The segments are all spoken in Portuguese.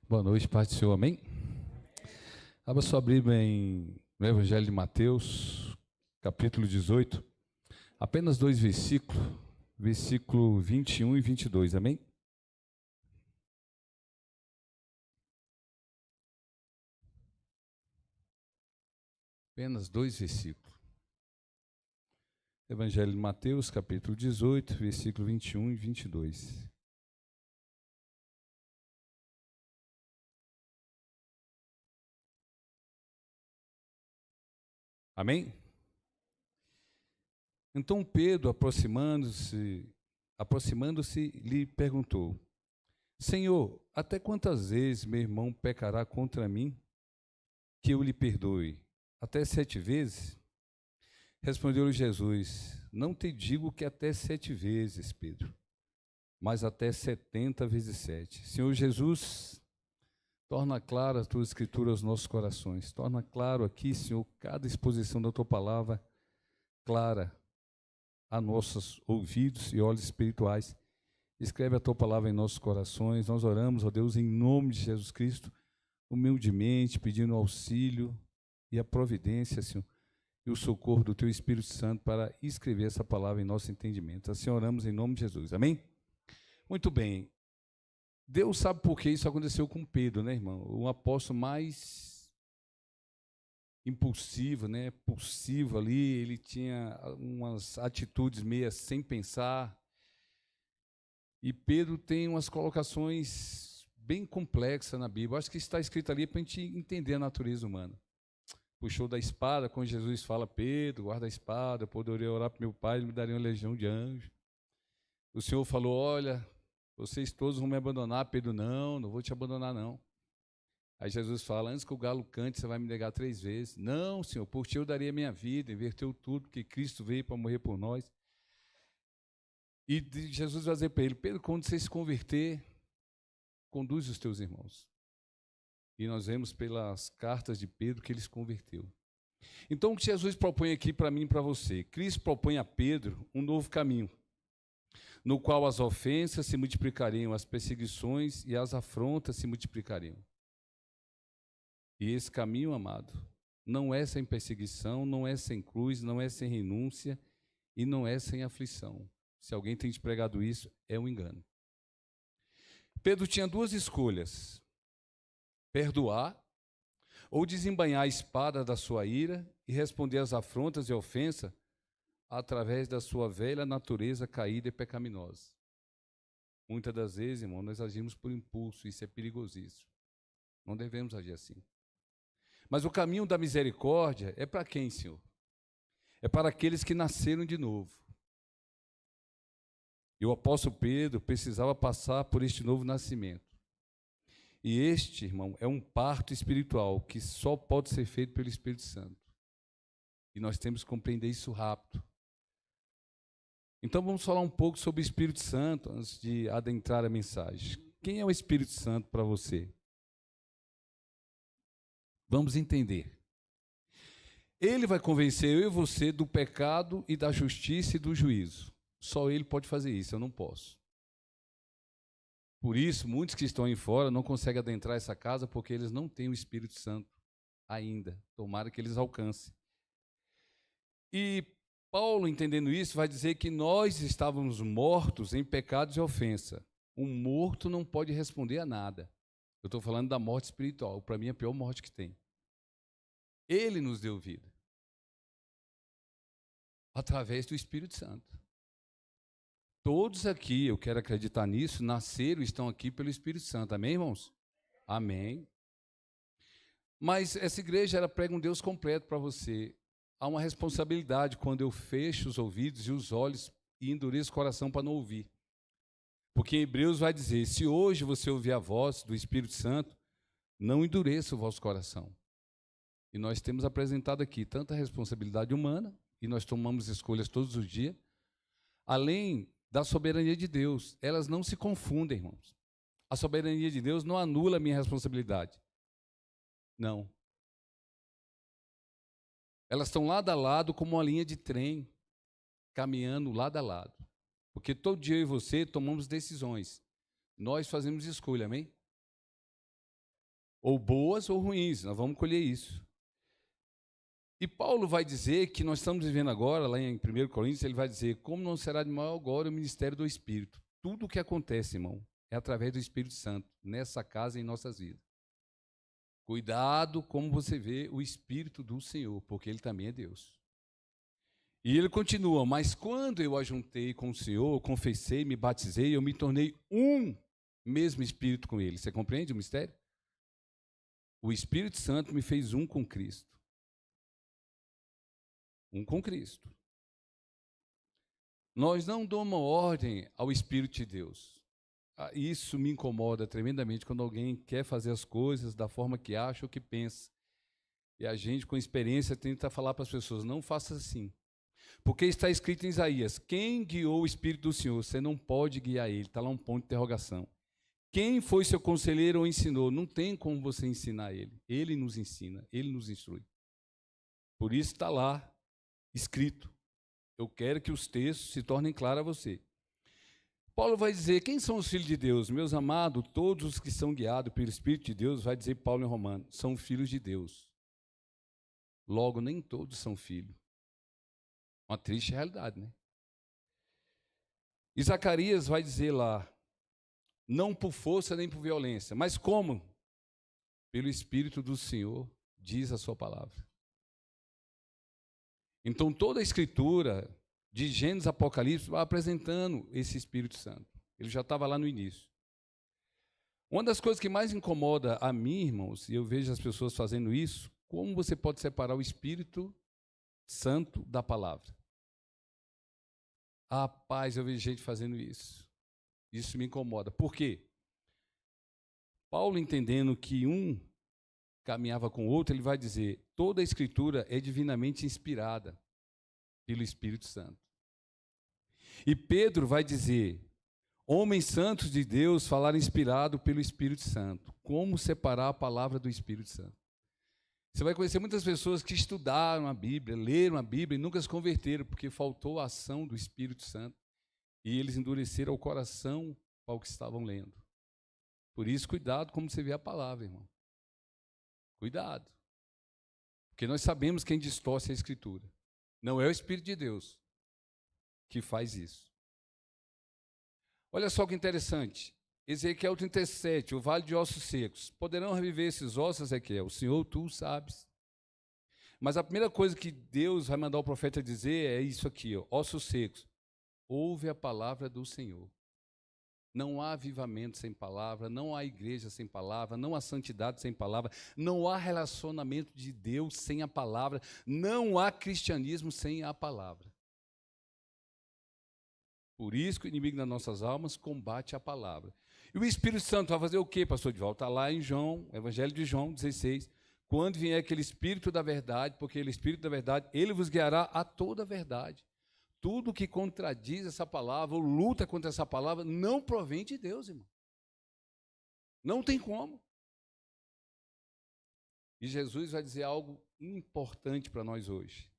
Boa noite, paz do Senhor, amém? Abra sua Bíblia no Evangelho de Mateus, capítulo 18, apenas dois versículos, versículo 21 e 22, amém? Apenas dois versículos. Evangelho de Mateus, capítulo 18, versículo 21 e 22. Amém? Então Pedro, aproximando-se, lhe perguntou: Senhor, até quantas vezes meu irmão pecará contra mim, que eu lhe perdoe? Até 7 vezes? Respondeu-lhe Jesus: Não te digo que até 7 vezes, Pedro, mas até 70 vezes 7. Senhor Jesus, torna clara a tua escritura aos nossos corações. Torna claro aqui, Senhor, cada exposição da tua palavra, clara a nossos ouvidos e olhos espirituais. Escreve a tua palavra em nossos corações. Nós oramos, ó Deus, em nome de Jesus Cristo, humildemente, pedindo auxílio e a providência, Senhor, e o socorro do Teu Espírito Santo para escrever essa palavra em nosso entendimento. Assim oramos em nome de Jesus. Amém? Muito bem. Deus sabe por que isso aconteceu com Pedro, né, irmão? O apóstolo mais impulsivo, né, pulsivo ali, ele tinha umas atitudes meias sem pensar. E Pedro tem umas colocações bem complexas na Bíblia. Acho que está escrito ali para a gente entender a natureza humana. Puxou da espada, quando Jesus fala: Pedro, guarda a espada, eu poderia orar para meu pai, ele me daria uma legião de anjos. O Senhor falou: olha, vocês todos vão me abandonar. Pedro: não vou te abandonar não. Aí Jesus fala: antes que o galo cante, você vai me negar 3 vezes. Não, Senhor, por ti eu daria minha vida. Inverteu tudo, porque Cristo veio para morrer por nós. E Jesus vai dizer para ele: Pedro, quando você se converter, conduz os teus irmãos. E nós vemos pelas cartas de Pedro que ele se converteu. Então, o que Jesus propõe aqui para mim e para você? Cristo propõe a Pedro um novo caminho, no qual as ofensas se multiplicariam, as perseguições e as afrontas se multiplicariam. E esse caminho, amado, não é sem perseguição, não é sem cruz, não é sem renúncia e não é sem aflição. Se alguém tem te pregado isso, é um engano. Pedro tinha 2 escolhas: perdoar ou desembainhar a espada da sua ira e responder às afrontas e ofensas através da sua velha natureza caída e pecaminosa. Muitas das vezes, irmão, nós agimos por impulso, isso é perigosíssimo. Não devemos agir assim. Mas o caminho da misericórdia é para quem, Senhor? É para aqueles que nasceram de novo. E o apóstolo Pedro precisava passar por este novo nascimento. E este, irmão, é um parto espiritual que só pode ser feito pelo Espírito Santo. E nós temos que compreender isso rápido. Então vamos falar um pouco sobre o Espírito Santo antes de adentrar a mensagem. Quem é o Espírito Santo para você? Vamos entender. Ele vai convencer eu e você do pecado e da justiça e do juízo. Só ele pode fazer isso, eu não posso. Por isso, muitos que estão aí fora não conseguem adentrar essa casa porque eles não têm o Espírito Santo ainda. Tomara que eles alcancem. E Paulo, entendendo isso, vai dizer que nós estávamos mortos em pecados e ofensa. Um morto não pode responder a nada. Eu estou falando da morte espiritual. Para mim, é a pior morte que tem. Ele nos deu vida. Através do Espírito Santo. Todos aqui, eu quero acreditar nisso, nasceram e estão aqui pelo Espírito Santo. Amém, irmãos? Amém. Mas essa igreja, ela prega um Deus completo para você. Há uma responsabilidade quando eu fecho os ouvidos e os olhos e endureço o coração para não ouvir. Porque em Hebreus vai dizer: se hoje você ouvir a voz do Espírito Santo, não endureça o vosso coração. E nós temos apresentado aqui tanta responsabilidade humana, e nós tomamos escolhas todos os dias, além da soberania de Deus. Elas não se confundem, irmãos. A soberania de Deus não anula a minha responsabilidade. Não. Elas estão lado a lado como uma linha de trem, caminhando lado a lado. Porque todo dia eu e você tomamos decisões. Nós fazemos escolha, amém? ou boas ou ruins, nós vamos colher isso. E Paulo vai dizer que nós estamos vivendo agora, lá em 1 Coríntios, ele vai dizer, como não será de maior agora o ministério do Espírito. Tudo o que acontece, irmão, é através do Espírito Santo, nessa casa e em nossas vidas. Cuidado como você vê o Espírito do Senhor, porque Ele também é Deus. E ele continua, mas quando eu ajuntei com o Senhor, confessei, me batizei, eu me tornei um mesmo Espírito com Ele. Você compreende o mistério? O Espírito Santo me fez um com Cristo. Um com Cristo. Nós não damos ordem ao Espírito de Deus. Isso me incomoda tremendamente quando alguém quer fazer as coisas da forma que acha ou que pensa. E a gente, com experiência, tenta falar para as pessoas, não faça assim. Porque está escrito em Isaías, quem guiou o Espírito do Senhor? Você não pode guiar ele, está lá um ponto de interrogação. Quem foi seu conselheiro ou ensinou? Não tem como você ensinar ele. Ele nos ensina, ele nos instrui. Por isso está lá, escrito. Eu quero que os textos se tornem claros a você. Paulo vai dizer, quem são os filhos de Deus? Meus amados, todos os que são guiados pelo Espírito de Deus, vai dizer Paulo em Romanos, são filhos de Deus. Logo, nem todos são filhos. Uma triste realidade, né? E Zacarias vai dizer lá, não por força nem por violência, mas como? Pelo Espírito do Senhor, diz a sua palavra. Então, toda a Escritura, de Gênesis a Apocalipse, vai apresentando esse Espírito Santo. Ele já estava lá no início. Uma das coisas que mais incomoda a mim, irmãos, e eu vejo as pessoas fazendo isso, como você pode separar o Espírito Santo da palavra? Rapaz, eu vejo gente fazendo isso. Isso me incomoda. Por quê? Paulo, entendendo que um caminhava com o outro, ele vai dizer, toda a Escritura é divinamente inspirada pelo Espírito Santo. E Pedro vai dizer, homens santos de Deus falaram inspirado pelo Espírito Santo. Como separar a palavra do Espírito Santo? Você vai conhecer muitas pessoas que estudaram a Bíblia, leram a Bíblia e nunca se converteram, porque faltou a ação do Espírito Santo. E eles endureceram o coração ao que estavam lendo. Por isso, cuidado como você vê a palavra, irmão. Cuidado. Porque nós sabemos quem distorce a Escritura. Não é o Espírito de Deus que faz isso. Olha só que interessante. Ezequiel 37, o vale de ossos secos. Poderão reviver esses ossos, Ezequiel? Senhor, tu sabes. Mas a primeira coisa que Deus vai mandar o profeta dizer é isso aqui, ó, ossos secos. Ouve a palavra do Senhor. Não há avivamento sem palavra, não há igreja sem palavra, não há santidade sem palavra, não há relacionamento de Deus sem a palavra, não há cristianismo sem a palavra. Por isso que o inimigo das nossas almas combate a palavra. E o Espírito Santo vai fazer o quê, pastor Edivaldo? Está lá em João, Evangelho de João 16. Quando vier aquele Espírito da verdade, porque ele é Espírito da verdade, ele vos guiará a toda a verdade. Tudo que contradiz essa palavra, ou luta contra essa palavra, não provém de Deus, irmão. Não tem como. E Jesus vai dizer algo importante para nós hoje.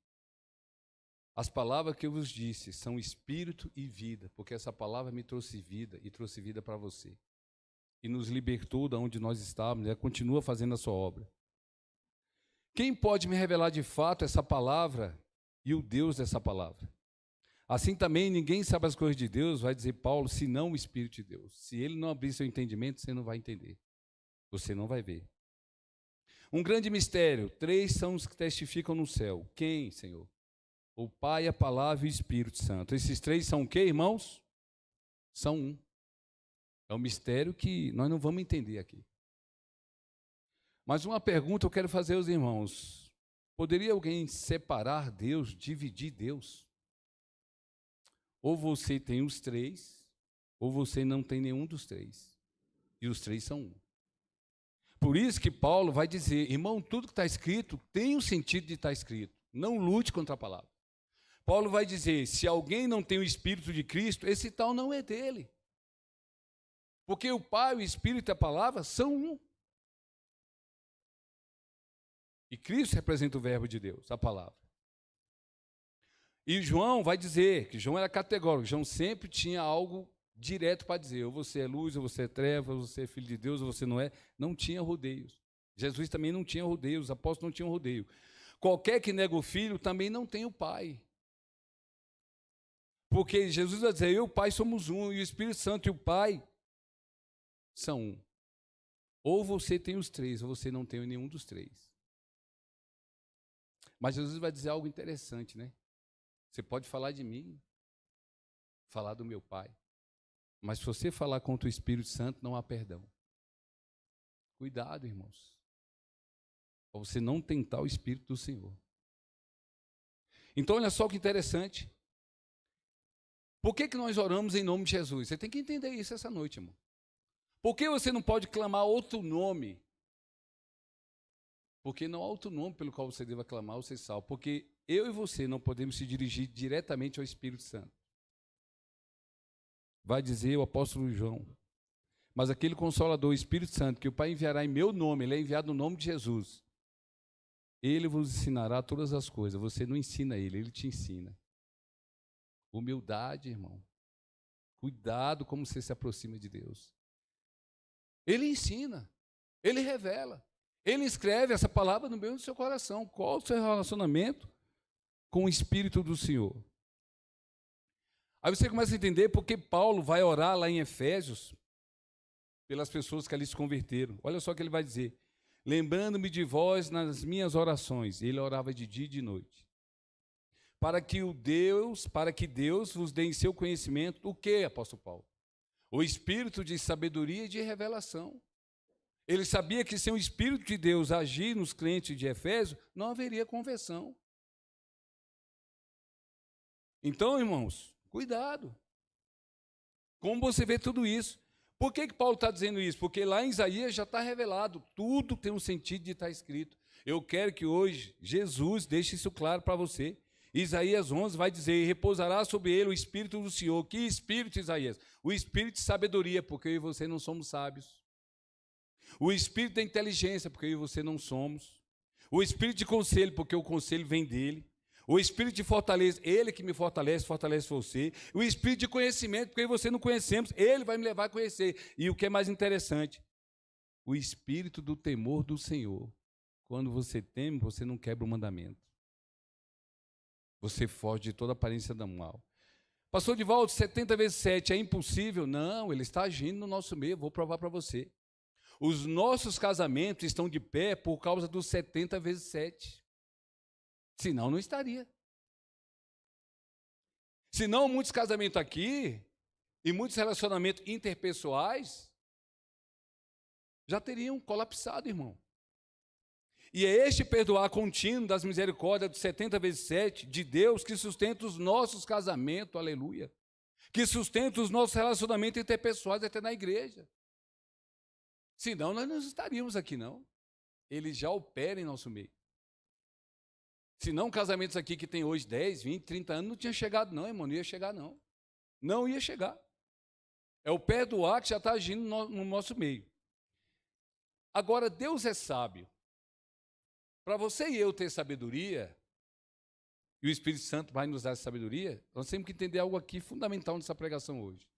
As palavras que eu vos disse são espírito e vida, porque essa palavra me trouxe vida e trouxe vida para você. E nos libertou de onde nós estávamos, e continua fazendo a sua obra. Quem pode me revelar de fato essa palavra e o Deus dessa palavra? Assim também ninguém sabe as coisas de Deus, vai dizer Paulo, senão o Espírito de Deus. Se ele não abrir seu entendimento, você não vai entender. Você não vai ver. Um grande mistério, 3 são os que testificam no céu. Quem, Senhor? O Pai, a Palavra e o Espírito Santo. Esses 3 são o quê, irmãos? São um. É um mistério que nós não vamos entender aqui. Mas uma pergunta eu quero fazer aos irmãos. Poderia alguém separar Deus, dividir Deus? Ou você tem os 3, ou você não tem nenhum dos 3. E os 3 são um. Por isso que Paulo vai dizer, irmão, tudo que está escrito tem o sentido de estar escrito. Não lute contra a palavra. Paulo vai dizer, se alguém não tem o Espírito de Cristo, esse tal não é dele. Porque o Pai, o Espírito e a palavra são um. E Cristo representa o verbo de Deus, a palavra. E João vai dizer, que João era categórico, João sempre tinha algo direto para dizer, ou você é luz, ou você é treva, ou você é filho de Deus, ou você não é. Não tinha rodeios. Jesus também não tinha rodeio, os apóstolos não tinham rodeio. Qualquer que nega o Filho também não tem o Pai. Porque Jesus vai dizer, eu e o Pai somos um, e o Espírito Santo e o Pai são um. Ou você tem os três, ou você não tem nenhum dos três. Mas Jesus vai dizer algo interessante, né? Você pode falar de mim, falar do meu Pai, mas se você falar contra o Espírito Santo, não há perdão. Cuidado, irmãos, para você não tentar o Espírito do Senhor. Então, olha só que interessante. Por que nós oramos em nome de Jesus? Você tem que entender isso essa noite, irmão. Por que você não pode clamar outro nome? Porque não há outro nome pelo qual você deva clamar ou ser salvo. Porque eu e você não podemos se dirigir diretamente ao Espírito Santo. Vai dizer o apóstolo João. Mas aquele Consolador, o Espírito Santo, que o Pai enviará em meu nome, ele é enviado no nome de Jesus. Ele vos ensinará todas as coisas. Você não ensina ele te ensina. Humildade, irmão. Cuidado como você se aproxima de Deus. Ele ensina, ele revela, ele escreve essa palavra no meio do seu coração. Qual o seu relacionamento com o Espírito do Senhor? Aí você começa a entender porque Paulo vai orar lá em Efésios pelas pessoas que ali se converteram. Olha só o que ele vai dizer. Lembrando-me de vós nas minhas orações. Ele orava de dia e de noite. Para que Deus vos dê em seu conhecimento o que, apóstolo Paulo? O espírito de sabedoria e de revelação. Ele sabia que sem o Espírito de Deus agir nos crentes de Efésio, não haveria conversão. Então, irmãos, cuidado. Como você vê tudo isso? Por que Paulo está dizendo isso? Porque lá em Isaías já está revelado, tudo tem um sentido de estar escrito. Eu quero que hoje Jesus deixe isso claro para você. Isaías 11 vai dizer, repousará sobre ele o Espírito do Senhor. Que Espírito, Isaías? O Espírito de sabedoria, porque eu e você não somos sábios. O Espírito da inteligência, porque eu e você não somos. O Espírito de conselho, porque o conselho vem dele. O Espírito de fortaleza, ele que me fortalece, fortalece você. O Espírito de conhecimento, porque eu e você não conhecemos, ele vai me levar a conhecer. E o que é mais interessante, o Espírito do temor do Senhor. Quando você teme, você não quebra o mandamento. Você foge de toda aparência do mal. Pastor Divaldo, 70 vezes 7 é impossível? Não, ele está agindo no nosso meio, vou provar para você. Os nossos casamentos estão de pé por causa dos 70 vezes 7. Senão, não estaria. Senão, muitos casamentos aqui, e muitos relacionamentos interpessoais, já teriam colapsado, irmão. E é este perdoar contínuo das misericórdias dos 70 vezes 7 de Deus que sustenta os nossos casamentos, aleluia. Que sustenta os nossos relacionamentos interpessoais até na igreja. Senão nós não estaríamos aqui, não. Ele já opera em nosso meio. Senão casamentos aqui que tem hoje 10, 20, 30 anos não tinha chegado não, irmão, não ia chegar não. Não ia chegar. É o perdoar que já está agindo no nosso meio. Agora, Deus é sábio. Para você e eu ter sabedoria, e o Espírito Santo vai nos dar essa sabedoria, nós temos que entender algo aqui fundamental nessa pregação hoje.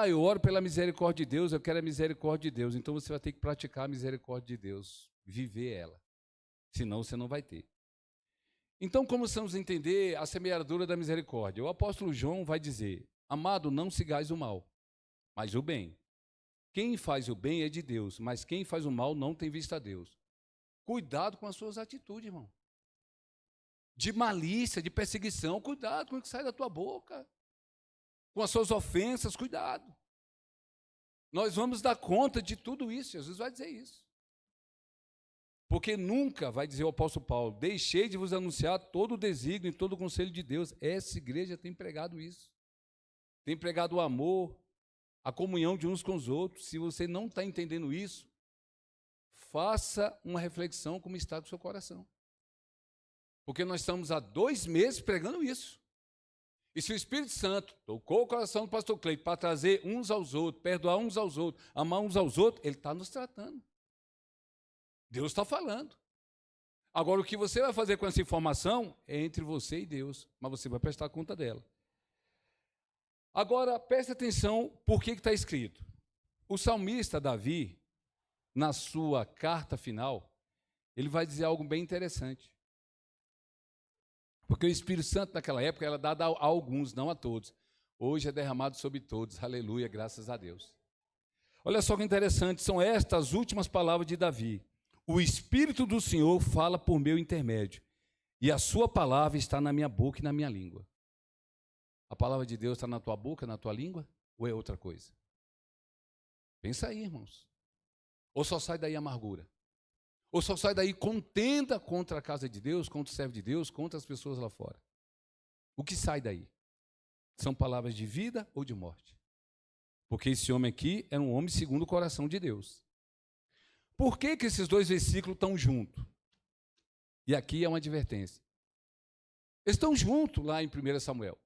Eu oro pela misericórdia de Deus, eu quero a misericórdia de Deus, então você vai ter que praticar a misericórdia de Deus, viver ela, senão você não vai ter. Então, como vamos entender a semeadura da misericórdia? O apóstolo João vai dizer, amado, não sigais o mal, mas o bem. Quem faz o bem é de Deus, mas quem faz o mal não tem visto a Deus. Cuidado com as suas atitudes, irmão. De malícia, de perseguição, cuidado com o que sai da tua boca. Com as suas ofensas, cuidado. Nós vamos dar conta de tudo isso, Jesus vai dizer isso. Porque nunca, vai dizer o apóstolo Paulo, deixei de vos anunciar todo o desígnio e todo o conselho de Deus. Essa igreja tem pregado isso. Tem pregado o amor, a comunhão de uns com os outros. Se você não está entendendo isso, faça uma reflexão como está com o seu coração. Porque nós estamos há 2 meses pregando isso. E se o Espírito Santo tocou o coração do pastor Cleito para trazer uns aos outros, perdoar uns aos outros, amar uns aos outros, ele está nos tratando. Deus está falando. Agora, o que você vai fazer com essa informação é entre você e Deus, mas você vai prestar conta dela. Agora, preste atenção por que está escrito. O salmista Davi, na sua carta final, ele vai dizer algo bem interessante. Porque o Espírito Santo, naquela época, era dado a alguns, não a todos. Hoje é derramado sobre todos. Aleluia, graças a Deus. Olha só que interessante, são estas as últimas palavras de Davi. O Espírito do Senhor fala por meu intermédio, e a sua palavra está na minha boca e na minha língua. A palavra de Deus está na tua boca, na tua língua, ou é outra coisa? Pensa aí, irmãos. Ou só sai daí amargura? Ou só sai daí contenda contra a casa de Deus, contra o servo de Deus, contra as pessoas lá fora? O que sai daí? São palavras de vida ou de morte? Porque esse homem aqui era um homem segundo o coração de Deus. Por que esses dois versículos estão juntos? E aqui é uma advertência. Eles estão juntos lá em 1 Samuel.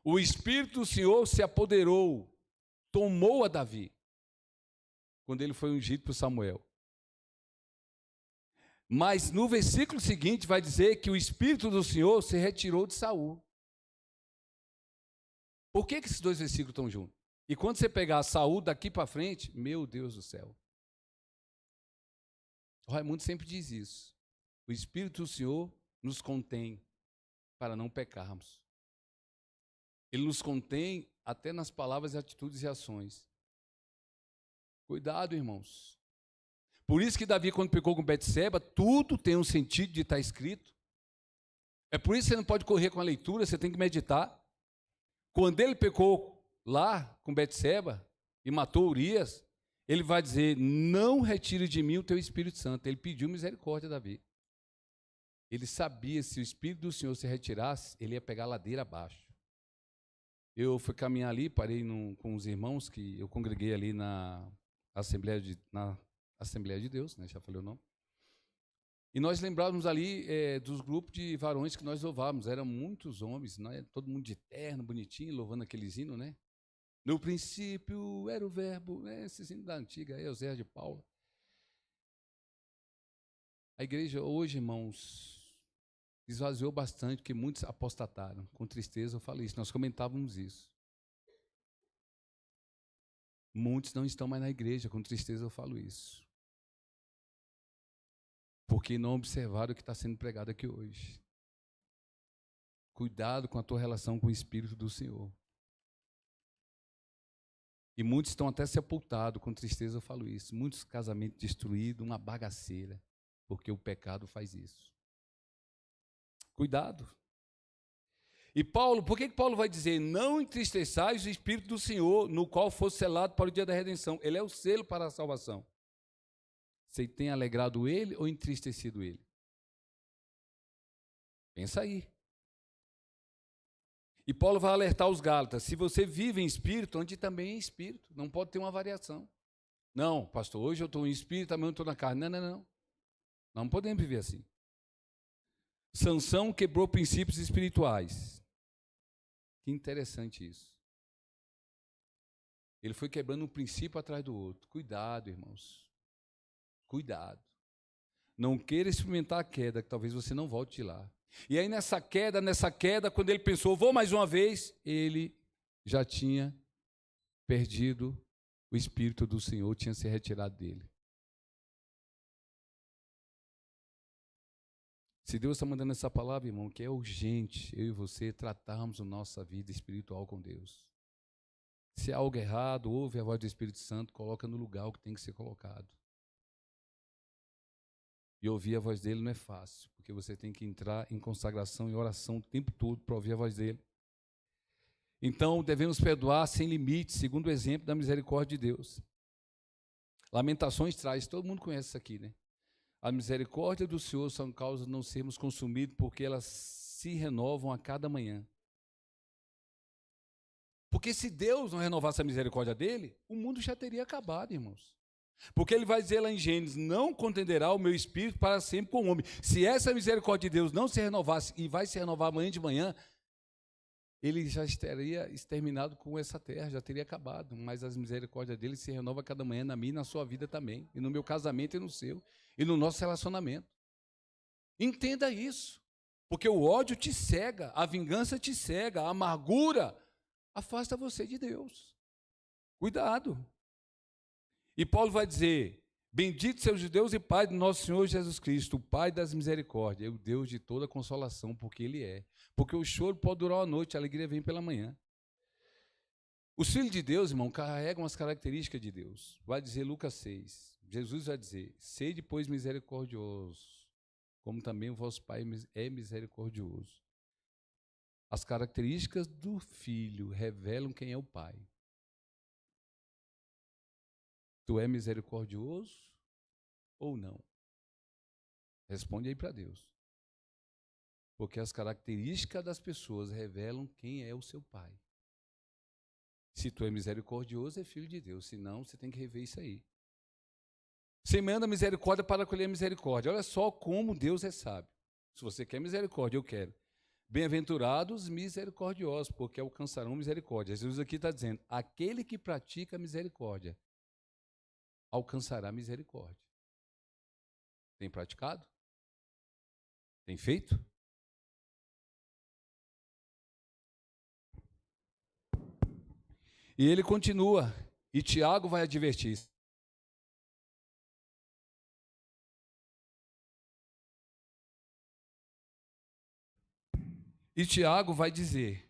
O Espírito do Senhor se apoderou, tomou a Davi, quando ele foi ungido por Samuel. Mas no versículo seguinte vai dizer que o Espírito do Senhor se retirou de Saul. Por que esses dois versículos estão juntos? E quando você pegar Saul daqui para frente, meu Deus do céu. O Raimundo sempre diz isso. O Espírito do Senhor nos contém para não pecarmos. Ele nos contém até nas palavras, atitudes e ações. Cuidado, irmãos. Por isso que Davi, quando pecou com Betseba, tudo tem um sentido de estar escrito. É por isso que você não pode correr com a leitura, você tem que meditar. Quando ele pecou lá com Betseba e matou Urias, ele vai dizer, não retire de mim o teu Espírito Santo. Ele pediu misericórdia a Davi. Ele sabia, se o Espírito do Senhor se retirasse, ele ia pegar a ladeira abaixo. Eu fui caminhar ali, parei com os irmãos que eu congreguei ali na Assembleia de Deus, né? Já falei o nome. E nós lembrávamos ali dos grupos de varões que nós louvávamos. Eram muitos homens, né? Todo mundo de terno, bonitinho, louvando aqueles hinos, né? No princípio era o verbo, né? Esses hinos da antiga, Eusébio de Paulo. A igreja hoje, irmãos, esvaziou bastante, porque muitos apostataram. Com tristeza eu falo isso, nós comentávamos isso. Muitos não estão mais na igreja, com tristeza eu falo isso. Porque não observaram o que está sendo pregado aqui hoje. Cuidado com a tua relação com o Espírito do Senhor. E muitos estão até sepultados, com tristeza eu falo isso. Muitos casamentos destruídos, uma bagaceira, porque o pecado faz isso. Cuidado. E Paulo, por que Paulo vai dizer, não entristeçais o Espírito do Senhor, no qual fosse selado para o dia da redenção? Ele é o selo para a salvação. Você tem alegrado ele ou entristecido ele? Pensa aí. E Paulo vai alertar os Gálatas, se você vive em espírito, onde também é espírito, não pode ter uma variação. Não, pastor, hoje eu estou em espírito, amanhã eu estou na carne. Não. Não podemos viver assim. Sansão quebrou princípios espirituais. Que interessante isso. Ele foi quebrando um princípio atrás do outro. Cuidado, irmãos. Cuidado. Não queira experimentar a queda, que talvez você não volte de lá. E aí nessa queda, quando ele pensou, vou mais uma vez, ele já tinha perdido o Espírito do Senhor, tinha se retirado dele. Se Deus está mandando essa palavra, irmão, que é urgente eu e você tratarmos a nossa vida espiritual com Deus. Se há algo errado, ouve a voz do Espírito Santo, coloca no lugar o que tem que ser colocado. E ouvir a voz dele não é fácil, porque você tem que entrar em consagração e oração o tempo todo para ouvir a voz dele. Então, devemos perdoar sem limite, segundo o exemplo da misericórdia de Deus. Lamentações traz, todo mundo conhece isso aqui, né? A misericórdia do Senhor são causa de não sermos consumidos, porque elas se renovam a cada manhã. Porque se Deus não renovasse a misericórdia dele, o mundo já teria acabado, irmãos. Porque ele vai dizer lá em Gênesis, não contenderá o meu espírito para sempre com o homem. Se essa misericórdia de Deus não se renovasse, e vai se renovar amanhã de manhã, ele já estaria exterminado com essa terra, já teria acabado. Mas as misericórdias dele se renovam cada manhã na minha e na sua vida também. E no meu casamento e no seu. E no nosso relacionamento. Entenda isso. Porque o ódio te cega, a vingança te cega, a amargura afasta você de Deus. Cuidado. E Paulo vai dizer, Bendito seja o Deus e Pai do nosso Senhor Jesus Cristo, o Pai das misericórdias, o Deus de toda consolação, porque Ele é. Porque o choro pode durar uma noite, a alegria vem pela manhã. Os filhos de Deus, irmão, carregam as características de Deus. Vai dizer Lucas 6. Jesus vai dizer: sede, pois, misericordiosos, como também o vosso Pai é misericordioso. As características do filho revelam quem é o Pai. Tu é misericordioso ou não? Responde aí para Deus. Porque as características das pessoas revelam quem é o seu Pai. Se tu é misericordioso, é filho de Deus. Se não, você tem que rever isso aí. Semeando a misericórdia para colher a misericórdia. Olha só como Deus é sábio. Se você quer misericórdia, eu quero. Bem-aventurados misericordiosos, porque alcançarão misericórdia. Jesus aqui está dizendo: aquele que pratica misericórdia alcançará misericórdia. Tem praticado? Tem feito? E ele continua, e Tiago vai advertir. E Tiago vai dizer: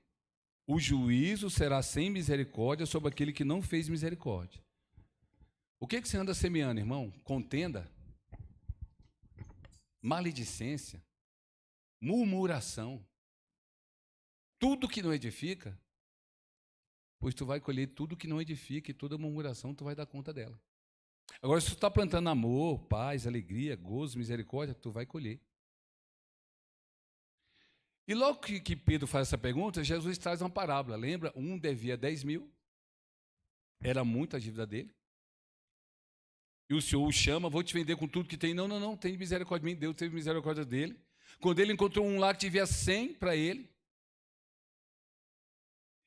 o juízo será sem misericórdia sobre aquele que não fez misericórdia. O que você anda semeando, irmão? Contenda, maledicência, murmuração, tudo que não edifica, pois tu vai colher tudo que não edifica, e toda murmuração tu vai dar conta dela. Agora, se tu está plantando amor, paz, alegria, gozo, misericórdia, tu vai colher. E logo que Pedro faz essa pergunta, Jesus traz uma parábola. Lembra? Um devia 10.000, era muita a dívida dele. E o Senhor o chama: vou te vender com tudo que tem. Não, não, não, tem misericórdia de mim. Deus teve misericórdia dele. Quando ele encontrou um lá que devia 100 para ele,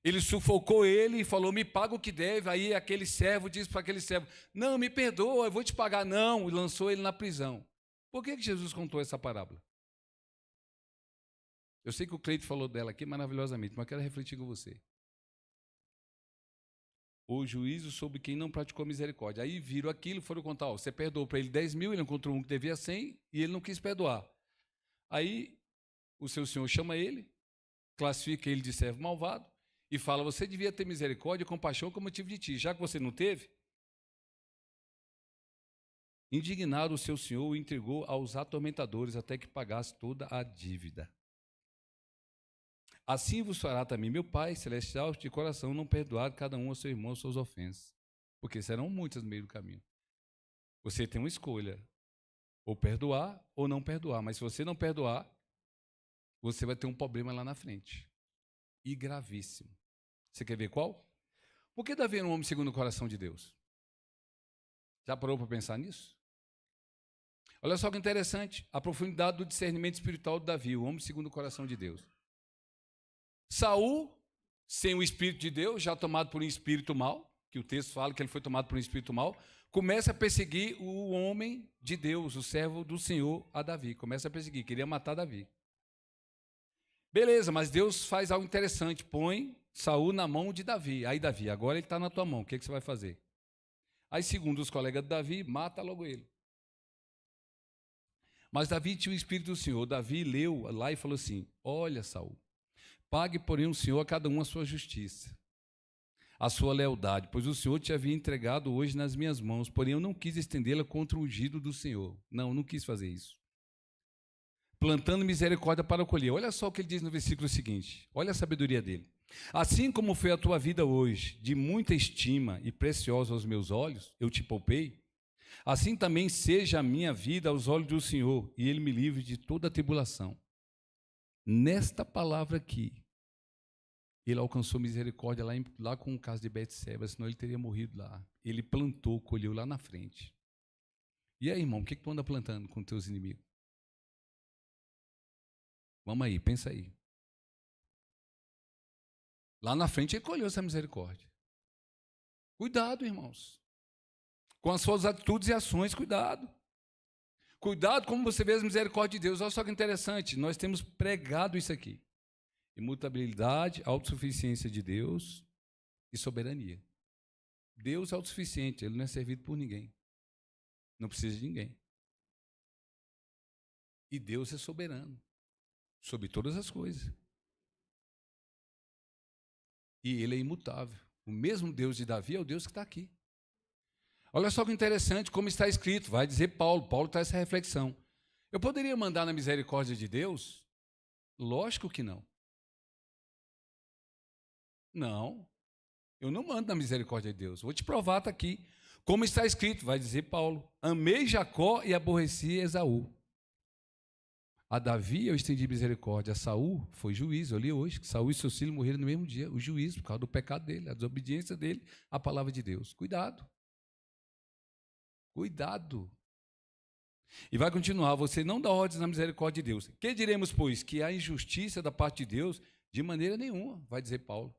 ele sufocou ele e falou: me paga o que deve. Aí aquele servo disse para aquele servo: não, me perdoa, eu vou te pagar. Não, e lançou ele na prisão. Por que Jesus contou essa parábola? Eu sei que o Cleito falou dela aqui maravilhosamente, mas quero refletir com você. O juízo sobre quem não praticou misericórdia. Aí viram aquilo, foram contar: ó, você perdoou para ele 10.000, ele encontrou um que devia 100 e ele não quis perdoar. Aí o seu senhor chama ele, classifica ele de servo malvado e fala: você devia ter misericórdia e compaixão como eu tive de ti, já que você não teve. Indignado, o seu senhor o entregou aos atormentadores até que pagasse toda a dívida. Assim vos fará também meu Pai celestial, de coração não perdoado cada um ao seu irmão suas ofensas, porque serão muitas no meio do caminho. Você tem uma escolha: ou perdoar ou não perdoar. Mas se você não perdoar, você vai ter um problema lá na frente, e gravíssimo. Você quer ver qual? Por que Davi era um homem segundo o coração de Deus? Já parou para pensar nisso? Olha só que interessante, a profundidade do discernimento espiritual de Davi, o homem segundo o coração de Deus. Saul, sem o Espírito de Deus, já tomado por um espírito mau, que o texto fala que ele foi tomado por um espírito mau, começa a perseguir o homem de Deus, o servo do Senhor, a Davi. Começa a perseguir, queria matar Davi. Beleza, mas Deus faz algo interessante, põe Saul na mão de Davi. Aí Davi, agora ele está na tua mão, o que você vai fazer? Aí, segundo os colegas de Davi, mata logo ele. Mas Davi tinha o Espírito do Senhor. Davi leu lá e falou assim: olha, Saul, pague, porém, o Senhor a cada um a sua justiça, a sua lealdade, pois o Senhor te havia entregado hoje nas minhas mãos, porém eu não quis estendê-la contra o ungido do Senhor. Não quis fazer isso. Plantando misericórdia para colher. Olha só o que ele diz no versículo seguinte. Olha a sabedoria dele. Assim como foi a tua vida hoje, de muita estima e preciosa aos meus olhos, eu te poupei, assim também seja a minha vida aos olhos do Senhor, e Ele me livre de toda a tribulação. Nesta palavra aqui, ele alcançou misericórdia lá com o caso de Betseba, senão ele teria morrido lá. Ele plantou, colheu lá na frente. E aí, irmão, o que tu anda plantando com teus inimigos? Vamos aí, pensa aí. Lá na frente ele colheu essa misericórdia. Cuidado, irmãos. Com as suas atitudes e ações, cuidado. Cuidado como você vê as misericórdias de Deus. Olha só que interessante, nós temos pregado isso aqui. Imutabilidade, autossuficiência de Deus e soberania. Deus é autossuficiente, Ele não é servido por ninguém. Não precisa de ninguém. E Deus é soberano sobre todas as coisas. E Ele é imutável. O mesmo Deus de Davi é o Deus que está aqui. Olha só que interessante, como está escrito, vai dizer Paulo. Paulo traz essa reflexão. Eu poderia mandar na misericórdia de Deus? Lógico que não. Não, eu não mando na misericórdia de Deus. Vou te provar, está aqui. Como está escrito, vai dizer Paulo. Amei Jacó e aborreci Esaú. A Davi eu estendi misericórdia. A Saul foi juízo. Eu li hoje que Saul e seus filhos morreram no mesmo dia. O juízo, por causa do pecado dele, a desobediência dele à palavra de Deus. Cuidado. Cuidado. E vai continuar. Você não dá ordens na misericórdia de Deus. Que diremos, pois? Que há injustiça da parte de Deus? De maneira nenhuma, vai dizer Paulo.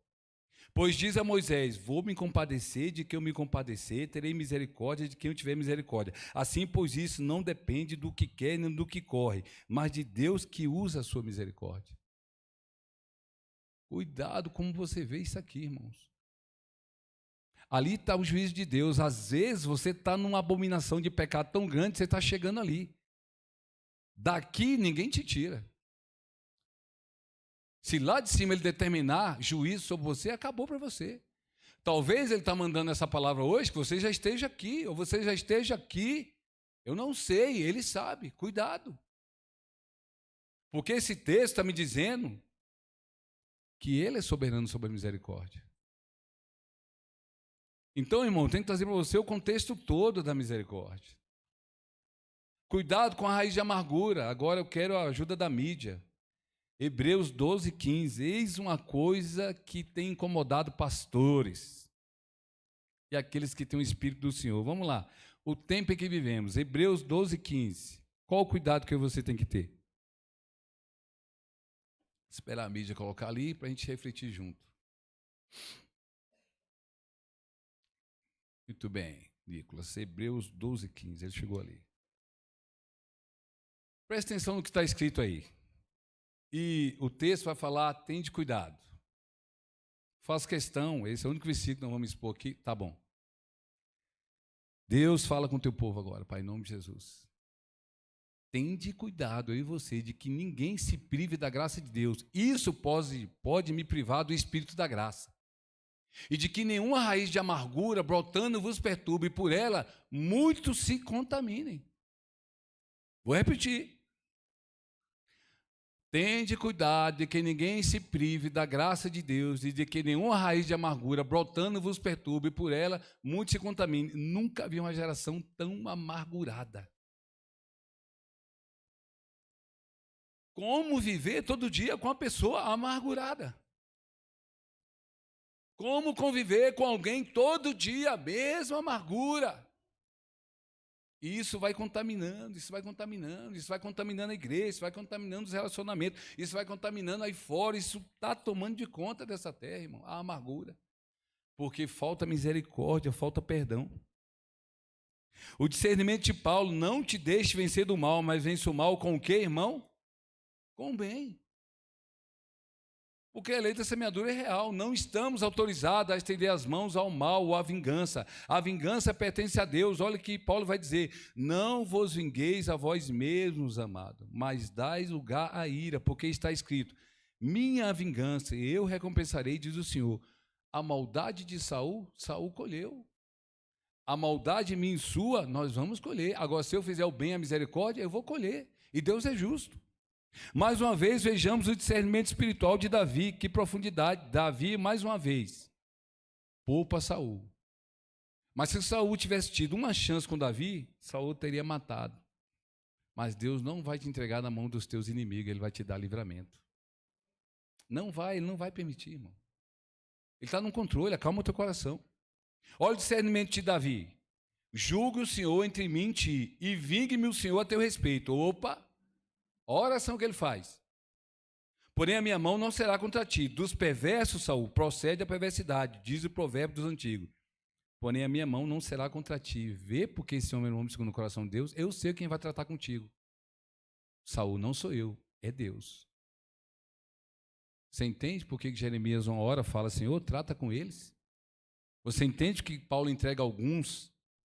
Pois diz a Moisés, vou me compadecer de quem eu me compadecer, terei misericórdia de quem eu tiver misericórdia. Assim, pois isso não depende do que quer nem do que corre, mas de Deus que usa a sua misericórdia. Cuidado como você vê isso aqui, irmãos. Ali está o juízo de Deus. Às vezes você está numa abominação de pecado tão grande, você está chegando ali. Daqui ninguém te tira. Se lá de cima ele determinar juízo sobre você, acabou para você. Talvez ele está mandando essa palavra hoje, que você já esteja aqui, ou você já esteja aqui. Eu não sei, ele sabe. Cuidado. Porque esse texto está me dizendo que ele é soberano sobre a misericórdia. Então, irmão, tem que trazer para você o contexto todo da misericórdia. Cuidado com a raiz de amargura. Agora eu quero a ajuda da mídia. Hebreus 12, 15. Eis uma coisa que tem incomodado pastores e aqueles que têm o Espírito do Senhor. Vamos lá. O tempo em que vivemos. Hebreus 12, 15. Qual o cuidado que você tem que ter? Esperar a mídia colocar ali para a gente refletir junto. Muito bem, Nicolas. Hebreus 12, 15. Ele chegou ali. Presta atenção no que está escrito aí. E o texto vai falar, tende cuidado. Faço questão, esse é o único versículo que nós vamos expor aqui, tá bom. Deus fala com o teu povo agora, Pai, em nome de Jesus. Tende cuidado, eu e você, de que ninguém se prive da graça de Deus. Isso pode me privar do Espírito da graça. E de que nenhuma raiz de amargura brotando vos perturbe, e por ela muitos se contaminem. Vou repetir. Tende cuidado de que ninguém se prive da graça de Deus e de que nenhuma raiz de amargura brotando vos perturbe, e por ela muitos se contaminem. Nunca vi uma geração tão amargurada. Como viver todo dia com uma pessoa amargurada? Como conviver com alguém todo dia a mesma amargura? E isso vai contaminando, isso vai contaminando, isso vai contaminando a igreja, isso vai contaminando os relacionamentos, isso vai contaminando aí fora, isso está tomando de conta dessa terra, irmão, a amargura. Porque falta misericórdia, falta perdão. O discernimento de Paulo, não te deixe vencer do mal, mas vence o mal com o quê, irmão? Com o bem. Porque a lei da semeadura é real. Não estamos autorizados a estender as mãos ao mal ou à vingança. A vingança pertence a Deus. Olha o que Paulo vai dizer. Não vos vingueis a vós mesmos, amado, mas dais lugar à ira, porque está escrito, minha vingança, eu recompensarei, diz o Senhor. A maldade de Saul, Saul colheu. A maldade minha e sua, nós vamos colher. Agora, se eu fizer o bem, a misericórdia, eu vou colher. E Deus é justo. Mais uma vez, vejamos o discernimento espiritual de Davi. Que profundidade. Davi, mais uma vez, poupa Saul. Mas se Saul tivesse tido uma chance com Davi, Saul teria matado. Mas Deus não vai te entregar na mão dos teus inimigos, Ele vai te dar livramento. Não vai, Ele não vai permitir, irmão. Ele está no controle, acalma o teu coração. Olha o discernimento de Davi. Julgue o Senhor entre mim e ti, e vingue-me o Senhor a teu respeito. Opa! A oração que ele faz. Porém, a minha mão não será contra ti. Dos perversos, Saul, procede a perversidade, diz o provérbio dos antigos. Porém, a minha mão não será contra ti. Vê porque esse homem é um homem segundo o coração de Deus. Eu sei quem vai tratar contigo. Saul, não sou eu, é Deus. Você entende por que Jeremias uma hora fala, Senhor, trata com eles? Você entende que Paulo entrega alguns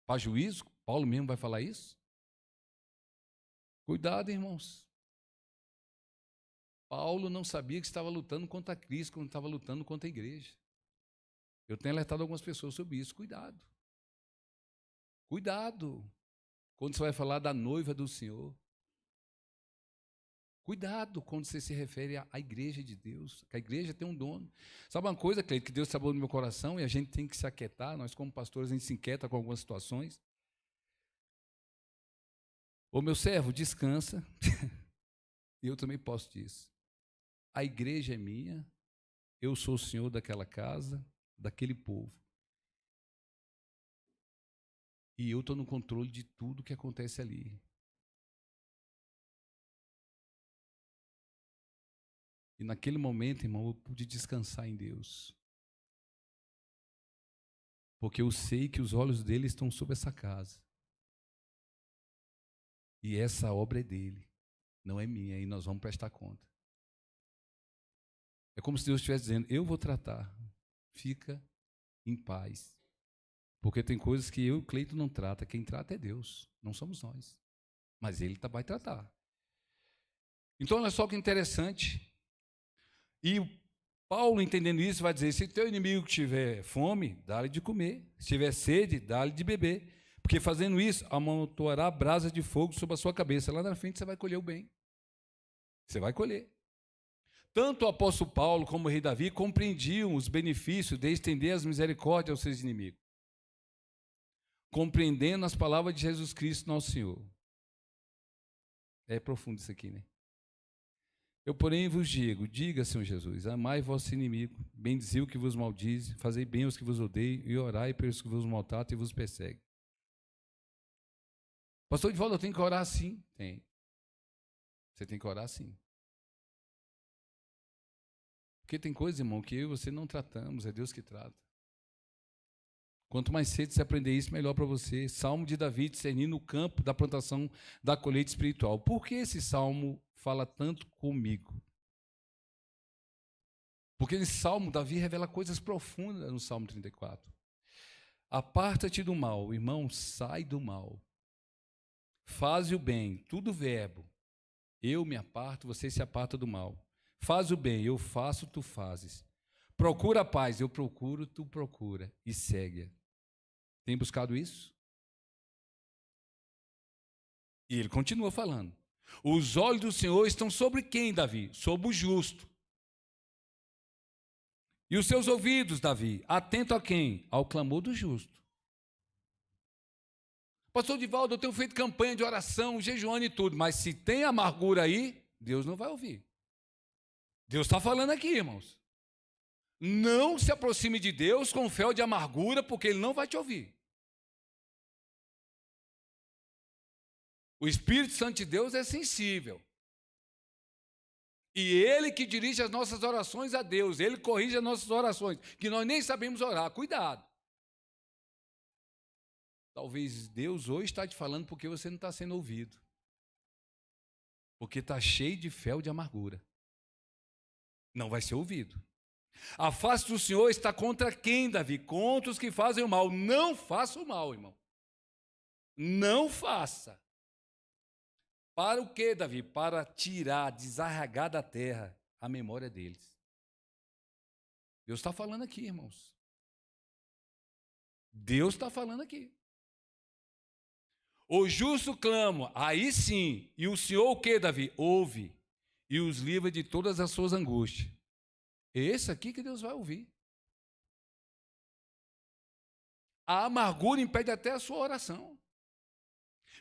para juízo? Paulo mesmo vai falar isso? Cuidado, irmãos. Paulo não sabia que estava lutando contra Cristo, quando estava lutando contra a igreja. Eu tenho alertado algumas pessoas sobre isso. Cuidado. Cuidado. Quando você vai falar da noiva do Senhor. Cuidado quando você se refere à igreja de Deus, que a igreja tem um dono. Sabe uma coisa, Cleide, que Deus trabalhou no meu coração e a gente tem que se aquietar, nós como pastores a gente se inquieta com algumas situações. Ô meu servo, descansa, e eu também posso disso. A igreja é minha, eu sou o senhor daquela casa, daquele povo. E eu estou no controle de tudo que acontece ali. E naquele momento, irmão, eu pude descansar em Deus. Porque eu sei que os olhos dele estão sobre essa casa. E essa obra é dele, não é minha, e nós vamos prestar conta. É como se Deus estivesse dizendo, eu vou tratar, fica em paz. Porque tem coisas que eu e o Cleito não trata, quem trata é Deus, não somos nós. Mas ele vai tratar. Então, olha só que interessante. E Paulo, entendendo isso, vai dizer, se teu inimigo tiver fome, dá-lhe de comer. Se tiver sede, dá-lhe de beber. Porque fazendo isso, amontoará brasa de fogo sobre a sua cabeça. Lá na frente você vai colher o bem. Você vai colher. Tanto o apóstolo Paulo como o rei Davi compreendiam os benefícios de estender as misericórdias aos seus inimigos. Compreendendo as palavras de Jesus Cristo, nosso Senhor. É profundo isso aqui, né? Eu, porém, vos digo, diga, Senhor Jesus, amai vosso inimigo, bendizei o que vos maldize, fazei bem aos que vos odeiam, e orai pelos que vos maltratam e vos perseguem. Pastor, de volta, eu tenho que orar sim? Tem. Você tem que orar sim. Porque tem coisa, irmão, que eu e você não tratamos, é Deus que trata. Quanto mais cedo você aprender isso, melhor para você. Salmo de Davi, discernindo o campo da plantação da colheita espiritual. Por que esse salmo fala tanto comigo? Porque nesse salmo, Davi revela coisas profundas no Salmo 34. Aparta-te do mal, irmão, sai do mal. Faze o bem, tudo verbo. Eu me aparto, você se aparta do mal. Faz o bem, eu faço, tu fazes. Procura a paz, eu procuro, tu procura. E segue-a. Tem buscado isso? E ele continua falando. Os olhos do Senhor estão sobre quem, Davi? Sobre o justo. E os seus ouvidos, Davi, atento a quem? Ao clamor do justo. Pastor Divaldo, eu tenho feito campanha de oração, jejuando e tudo, mas se tem amargura aí, Deus não vai ouvir. Deus está falando aqui, irmãos. Não se aproxime de Deus com fel de amargura, porque Ele não vai te ouvir. O Espírito Santo de Deus é sensível. E Ele que dirige as nossas orações a Deus, Ele corrige as nossas orações, que nós nem sabemos orar. Cuidado. Talvez Deus hoje está te falando porque você não está sendo ouvido. Porque está cheio de fel de amargura. Não vai ser ouvido. A face do Senhor está contra quem, Davi? Contra os que fazem o mal. Não faça o mal, irmão. Não faça. Para o quê, Davi? Para tirar, desarraigar da terra a memória deles. Deus está falando aqui, irmãos. Deus está falando aqui. O justo clama, aí sim. E o Senhor o quê, Davi? Ouve. E os livra de todas as suas angústias. É esse aqui que Deus vai ouvir. A amargura impede até a sua oração.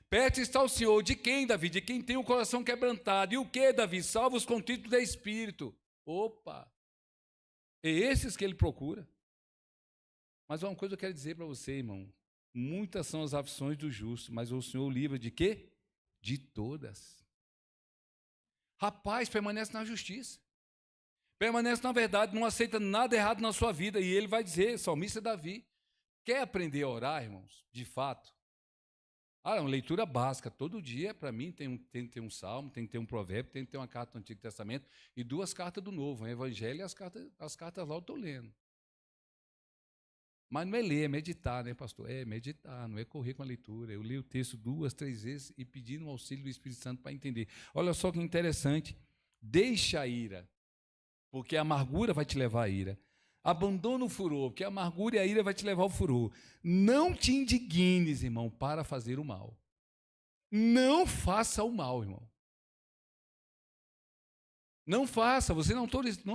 Perto está o Senhor. De quem, Davi? De quem tem o coração quebrantado. E o que, Davi? Salva os contritos de espírito. Opa! É esses que ele procura. Mas uma coisa eu quero dizer para você, irmão. Muitas são as aflições do justo, mas o Senhor livra de quê? De todas. Rapaz, permanece na justiça. Permanece na verdade, não aceita nada errado na sua vida. E ele vai dizer, salmista Davi, quer aprender a orar, irmãos? De fato. É uma leitura básica. Todo dia, para mim, tem que ter um salmo, tem que ter um provérbio, tem que ter uma carta do Antigo Testamento e 2 cartas do Novo, o Evangelho e as cartas lá eu estou lendo. Mas não é ler, é meditar, né, pastor? É meditar, não é correr com a leitura. Eu li o texto 2, 3 vezes e pedindo o auxílio do Espírito Santo para entender. Olha só que interessante. Deixa a ira, porque a amargura vai te levar à ira. Abandona o furor, porque a amargura e a ira vai te levar ao furor. Não te indignes, irmão, para fazer o mal. Não faça o mal, irmão. Não faça, você não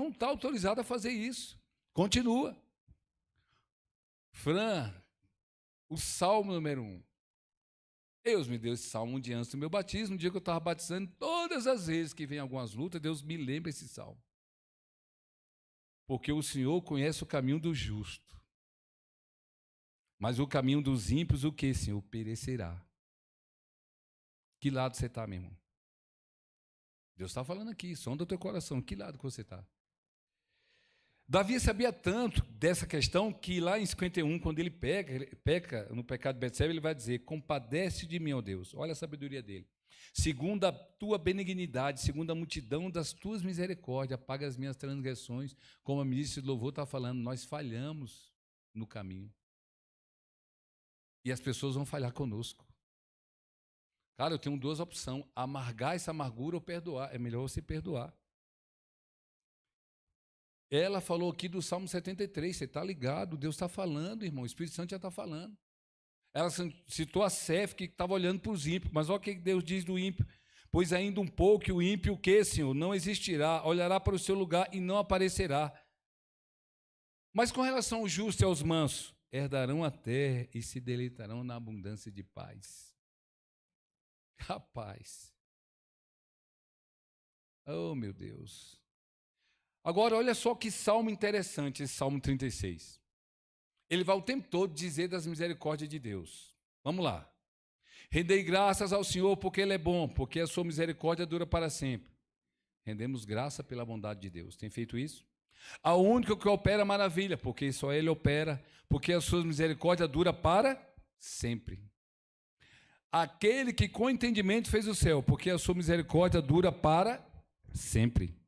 está autorizado a fazer isso. Continua. Fran, o Salmo número 1. Deus me deu esse salmo um dia antes do meu batismo, um dia que eu estava batizando, todas as vezes que vem algumas lutas, Deus me lembra esse salmo. Porque o Senhor conhece o caminho do justo. Mas o caminho dos ímpios, o que, Senhor? Perecerá. Que lado você está, meu irmão? Deus está falando aqui, sonda o teu coração, que lado que você está? Davi sabia tanto dessa questão que lá em 51, quando ele peca no pecado de Betseba, ele vai dizer: compadece de mim, ó Deus. Olha a sabedoria dele. Segundo a tua benignidade, segundo a multidão das tuas misericórdias, apaga as minhas transgressões. Como a ministra de louvor está falando, nós falhamos no caminho. E as pessoas vão falhar conosco. Cara, eu tenho duas opções: amargar essa amargura ou perdoar. É melhor você perdoar. Ela falou aqui do Salmo 73, você está ligado? Deus está falando, irmão, o Espírito Santo já está falando. Ela citou a Cef, que estava olhando para os ímpios, mas olha o que Deus diz do ímpio. Pois ainda um pouco, e o ímpio o quê, Senhor? Não existirá, olhará para o seu lugar e não aparecerá. Mas com relação ao justo e aos mansos, herdarão a terra e se deleitarão na abundância de paz. Rapaz. Oh, meu Deus. Agora, olha só que salmo interessante, esse Salmo 36. Ele vai o tempo todo dizer das misericórdias de Deus. Vamos lá. Rendei graças ao Senhor porque Ele é bom, porque a sua misericórdia dura para sempre. Rendemos graça pela bondade de Deus. Tem feito isso? Ao único que opera maravilha, porque só Ele opera, porque a sua misericórdia dura para sempre. Aquele que com entendimento fez o céu, porque a sua misericórdia dura para sempre.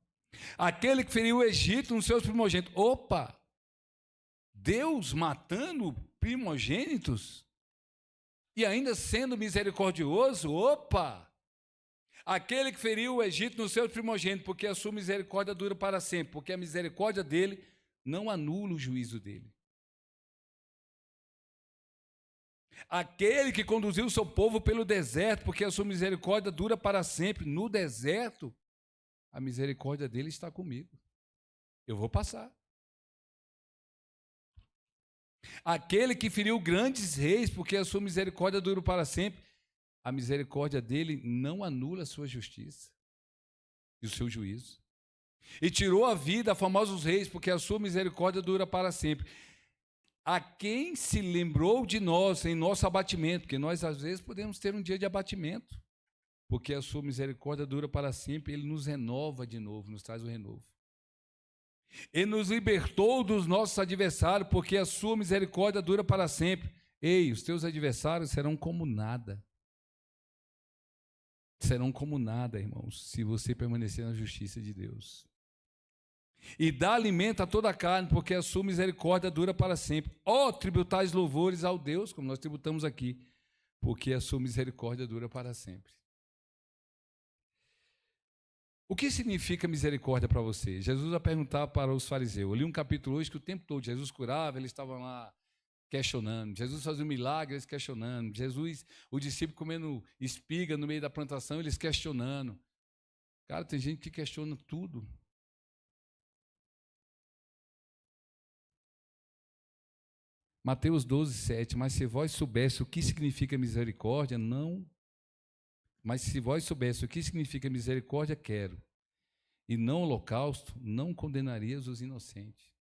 Aquele que feriu o Egito nos seus primogênitos. Opa! Deus matando primogênitos? E ainda sendo misericordioso? Opa! Aquele que feriu o Egito nos seus primogênitos, porque a sua misericórdia dura para sempre, porque a misericórdia dele não anula o juízo dele. Aquele que conduziu o seu povo pelo deserto, porque a sua misericórdia dura para sempre. No deserto, a misericórdia dele está comigo. Eu vou passar. Aquele que feriu grandes reis, porque a sua misericórdia dura para sempre. A misericórdia dele não anula a sua justiça e o seu juízo. E tirou a vida a famosos reis, porque a sua misericórdia dura para sempre. A quem se lembrou de nós em nosso abatimento, porque nós às vezes podemos ter um dia de abatimento. Porque a sua misericórdia dura para sempre, Ele nos renova de novo, nos traz o renovo. Ele nos libertou dos nossos adversários, porque a sua misericórdia dura para sempre. Ei, os teus adversários serão como nada. Serão como nada, irmãos, se você permanecer na justiça de Deus. E dá alimento a toda a carne, porque a sua misericórdia dura para sempre. Ó, tributais louvores ao Deus, como nós tributamos aqui, porque a sua misericórdia dura para sempre. O que significa misericórdia para você? Jesus vai perguntar para os fariseus. Eu li um capítulo hoje que o tempo todo Jesus curava, eles estavam lá questionando. Jesus fazia um milagre, eles questionando. Jesus, o discípulo comendo espiga no meio da plantação, eles questionando. Cara, tem gente que questiona tudo. Mateus 12, 7. Mas se vós soubesse o que significa misericórdia, não... Mas se vós soubesse o que significa misericórdia, quero, e não holocausto, não condenarias os inocentes.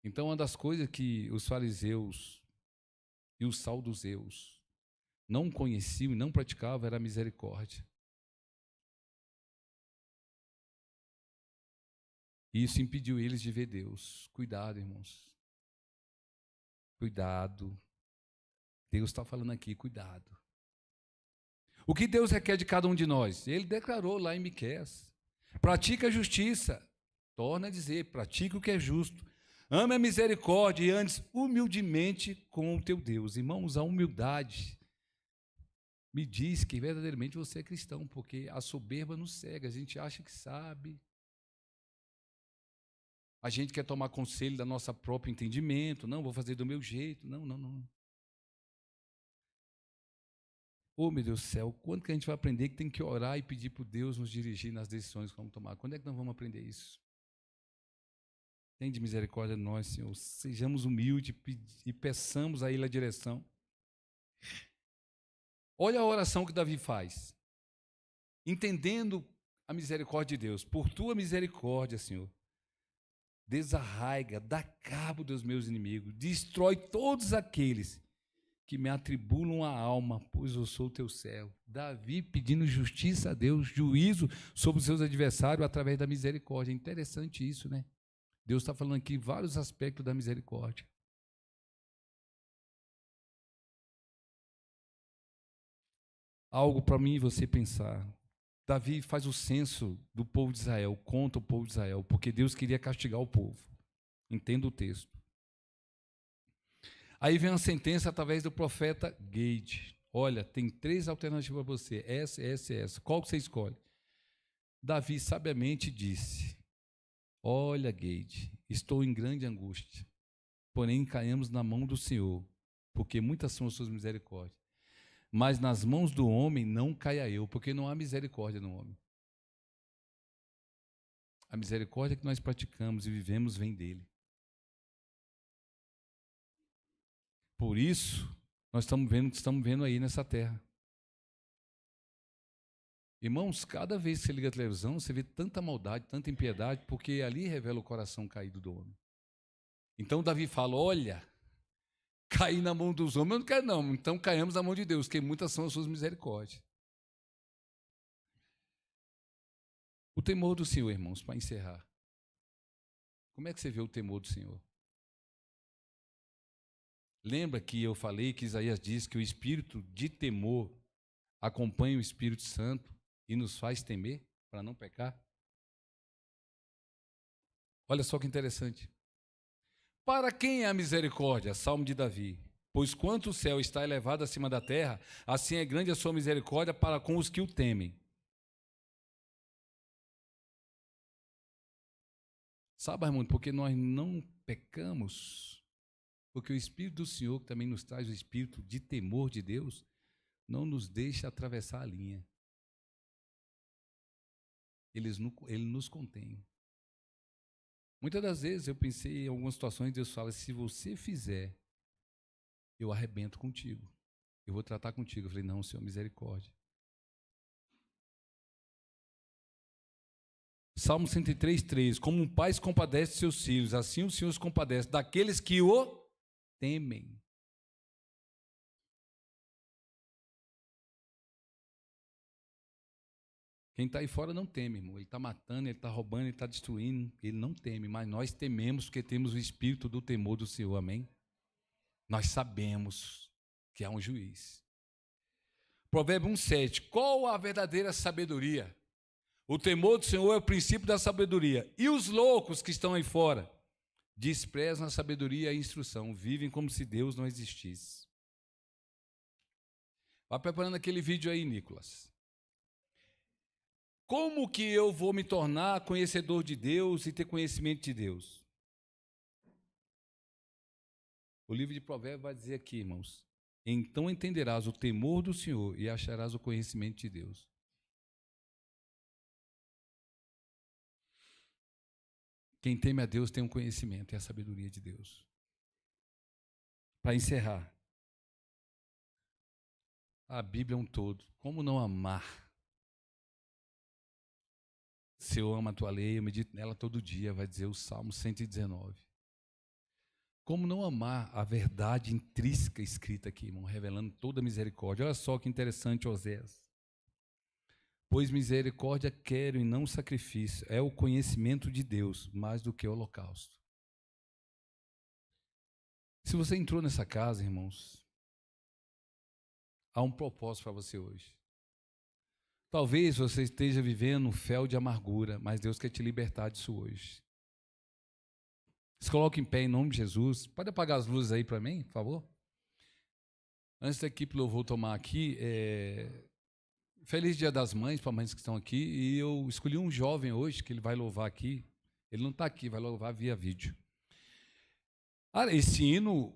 Então, uma das coisas que os fariseus e os saduceus não conheciam e não praticavam era a misericórdia. E isso impediu eles de ver Deus. Cuidado, irmãos. Cuidado. Deus está falando aqui, cuidado. O que Deus requer de cada um de nós? Ele declarou lá em Miqueias: pratica a justiça. Torna a dizer, pratica o que é justo. Ame a misericórdia e andes humildemente com o teu Deus. Irmãos, a humildade me diz que verdadeiramente você é cristão, porque a soberba nos cega, a gente acha que sabe. A gente quer tomar conselho da nossa próprio entendimento. Não, vou fazer do meu jeito. Não, não, não. Oh, meu Deus do céu, quando que a gente vai aprender que tem que orar e pedir para Deus nos dirigir nas decisões que vamos tomar? Quando é que nós vamos aprender isso? Tem de misericórdia de nós, Senhor. Sejamos humildes e peçamos a Ele a direção. Olha a oração que Davi faz. Entendendo a misericórdia de Deus. Por tua misericórdia, Senhor, desarraiga, dá cabo dos meus inimigos, destrói todos aqueles que me atribulam a alma, pois eu sou teu servo. Davi pedindo justiça a Deus, juízo sobre os seus adversários através da misericórdia. É interessante isso, né? Deus está falando aqui vários aspectos da misericórdia. Algo para mim e você pensar. Davi faz o censo do povo de Israel, conta o povo de Israel, porque Deus queria castigar o povo. Entenda o texto. Aí vem uma sentença através do profeta Gade. Olha, tem 3 alternativas para você, essa, essa e essa. Qual que você escolhe? Davi sabiamente disse: olha, Gade, estou em grande angústia, porém caímos na mão do Senhor, porque muitas são as suas misericórdias. Mas nas mãos do homem não caia eu, porque não há misericórdia no homem. A misericórdia que nós praticamos e vivemos vem dele. Por isso, nós estamos vendo o que estamos vendo aí nessa terra. Irmãos, cada vez que você liga a televisão, você vê tanta maldade, tanta impiedade, porque ali revela o coração caído do homem. Então Davi fala: olha, cair na mão dos homens eu não quero não, então caiamos na mão de Deus, que muitas são as suas misericórdias. O temor do Senhor, irmãos, para encerrar. Como é que você vê o temor do Senhor? Lembra que eu falei que Isaías diz que o espírito de temor acompanha o Espírito Santo e nos faz temer para não pecar? Olha só que interessante. Para quem é a misericórdia? Salmo de Davi. Pois quanto o céu está elevado acima da terra, assim é grande a sua misericórdia para com os que o temem. Sabe, irmão, porque nós não pecamos, porque o Espírito do Senhor, que também nos traz o espírito de temor de Deus, não nos deixa atravessar a linha. Ele nos contém. Muitas das vezes eu pensei em algumas situações, Deus fala: se você fizer, eu arrebento contigo. Eu vou tratar contigo. Eu falei: não, Senhor, misericórdia. Salmo 103:3. Como um pai se compadece de seus filhos, assim o Senhor se compadece daqueles que o temem. Quem está aí fora não teme, irmão. Ele está matando, ele está roubando, ele está destruindo. Ele não teme, mas nós tememos porque temos o espírito do temor do Senhor, amém? Nós sabemos que há um juiz. Provérbio 1:7. Qual a verdadeira sabedoria? O temor do Senhor é o princípio da sabedoria. E os loucos que estão aí fora desprezam a sabedoria e a instrução, vivem como se Deus não existisse. Vá preparando aquele vídeo aí, Nicolas. Como que eu vou me tornar conhecedor de Deus e ter conhecimento de Deus? O livro de Provérbios vai dizer aqui, irmãos: então entenderás o temor do Senhor e acharás o conhecimento de Deus. Quem teme a Deus tem um conhecimento e a sabedoria de Deus. Para encerrar, a Bíblia é um todo. Como não amar? Se eu amo a tua lei, eu medito nela todo dia, vai dizer o Salmo 119. Como não amar a verdade intrínseca escrita aqui, irmão, revelando toda a misericórdia. Olha só que interessante, Oséias. Pois misericórdia quero e não sacrifício. É o conhecimento de Deus, mais do que o holocausto. Se você entrou nessa casa, irmãos, há um propósito para você hoje. Talvez você esteja vivendo um fel de amargura, mas Deus quer te libertar disso hoje. Se coloca em pé em nome de Jesus. Pode apagar as luzes aí para mim, por favor? Antes da equipe louvor tomar aqui, feliz Dia das Mães para mães que estão aqui. E eu escolhi um jovem hoje que ele vai louvar aqui. Ele não está aqui, vai louvar via vídeo. Esse hino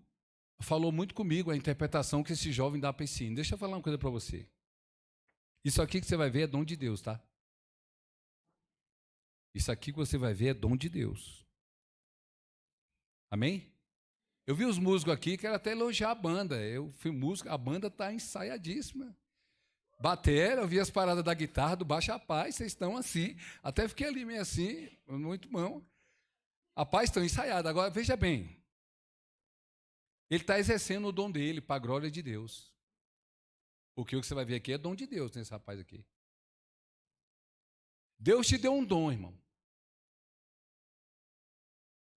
falou muito comigo, a interpretação que esse jovem dá para esse hino. Deixa eu falar uma coisa para você. Isso aqui que você vai ver é dom de Deus, tá? Isso aqui que você vai ver é dom de Deus. Amém? Eu vi os músicos aqui, quero até elogiar a banda. Eu fui músico, a banda está ensaiadíssima. Bateram, eu vi as paradas da guitarra, do baixo a paz, vocês estão assim. Até fiquei ali meio assim, muito bom. A paz estão ensaiados. Agora, veja bem. Ele está exercendo o dom dele para a glória de Deus. Porque o que você vai ver aqui é dom de Deus nesse rapaz aqui. Deus te deu um dom, irmão.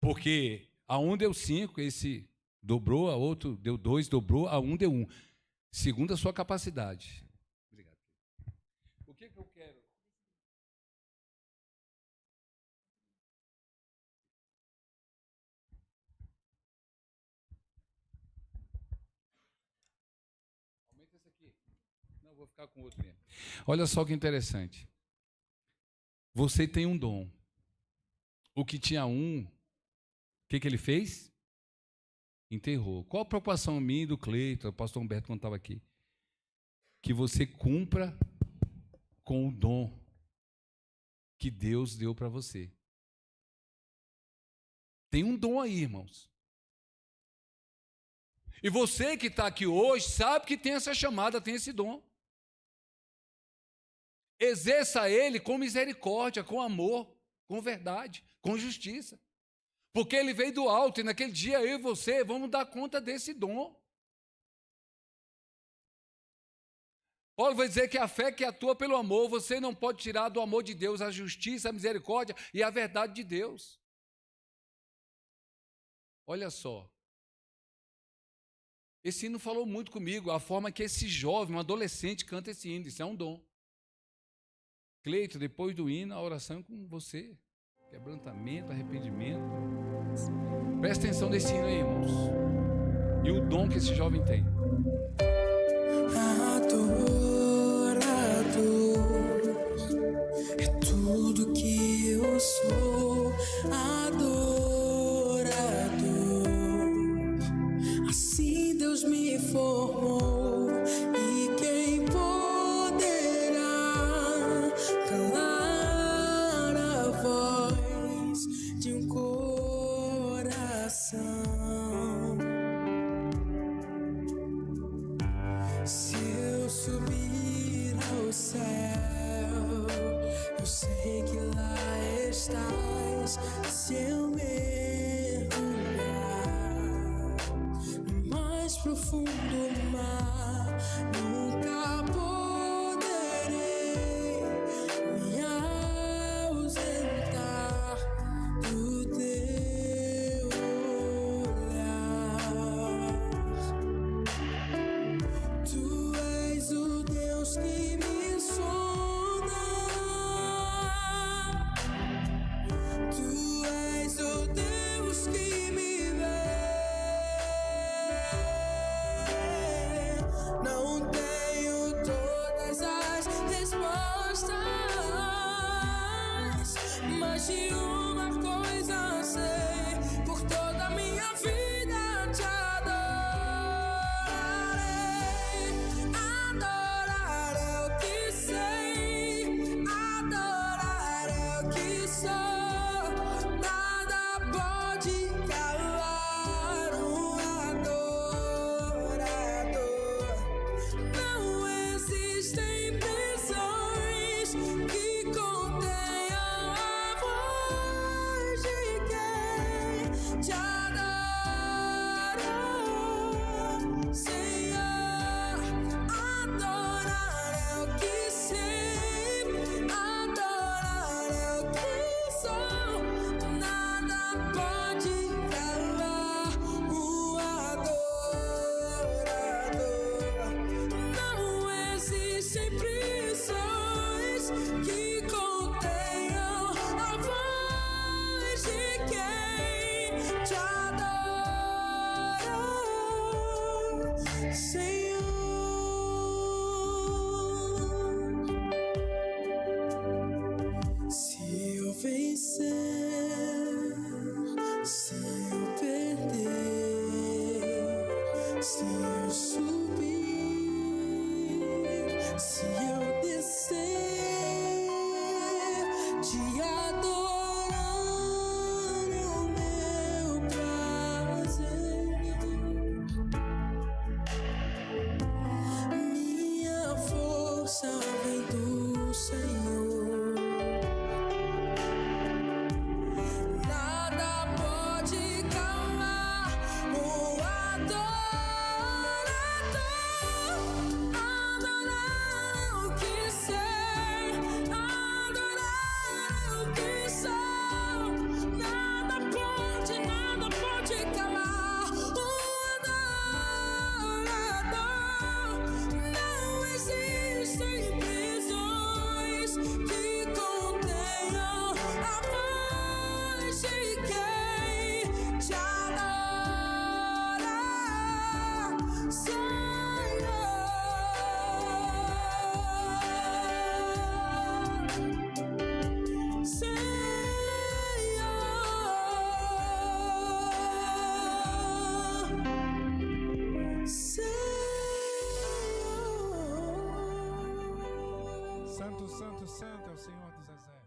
Porque a um deu 5, esse dobrou, a outro deu 2, dobrou, a um deu 1. Segundo a sua capacidade. Obrigado. O que eu quero? Aumenta esse aqui. Não, vou ficar com outro mesmo. Olha só que interessante. Você tem um dom. O que tinha um, o que ele fez? Enterrou. Qual a preocupação minha e do Cleiton, o pastor Humberto, quando estava aqui? Que você cumpra com o dom que Deus deu para você. Tem um dom aí, irmãos. E você que está aqui hoje sabe que tem essa chamada, tem esse dom. Exerça ele com misericórdia, com amor, com verdade, com justiça. Porque ele veio do alto e naquele dia eu e você vamos dar conta desse dom. Paulo vai dizer que a fé que atua pelo amor, você não pode tirar do amor de Deus a justiça, a misericórdia e a verdade de Deus. Olha só. Esse hino falou muito comigo, a forma que esse jovem, um adolescente, canta esse hino. Isso é um dom. Cleito, depois do hino, a oração é com você. Quebrantamento, arrependimento. Presta atenção nesse hino aí, irmãos. E o dom que esse jovem tem. É tudo que eu sou, adorador. Assim Deus me formou, e quem poderá calar a voz de um coração? Se eu subir ao céu, eu sei que lá estás. Se eu mergulhar no mais profundo mar, nunca poderei me ausentar do teu olhar. Tu és o Deus que me sonda. Tu és o Deus que me vê. Não tenho todas as respostas, mas de uma coisa sei: por toda a minha vida te adorarei. Adorar é o que sei, adorar é o que sou. Nada pode calar um adorador. Não existem prisões que contenham a voz de quem te adora, Senhor. Adorar é o que sei, adorar é o que sou. vencer, se eu perder, se eu subir, se eu descer, te adorar é o meu prazer. Minha força vem do Senhor. Nada pode calar o adorador. Adorar é o que sei, adorar é o que sou. Nada pode calar o adorador. Não existem prisões que contenham a voz de quem te adora, Santo, santo, santo é o Senhor dos Exércitos.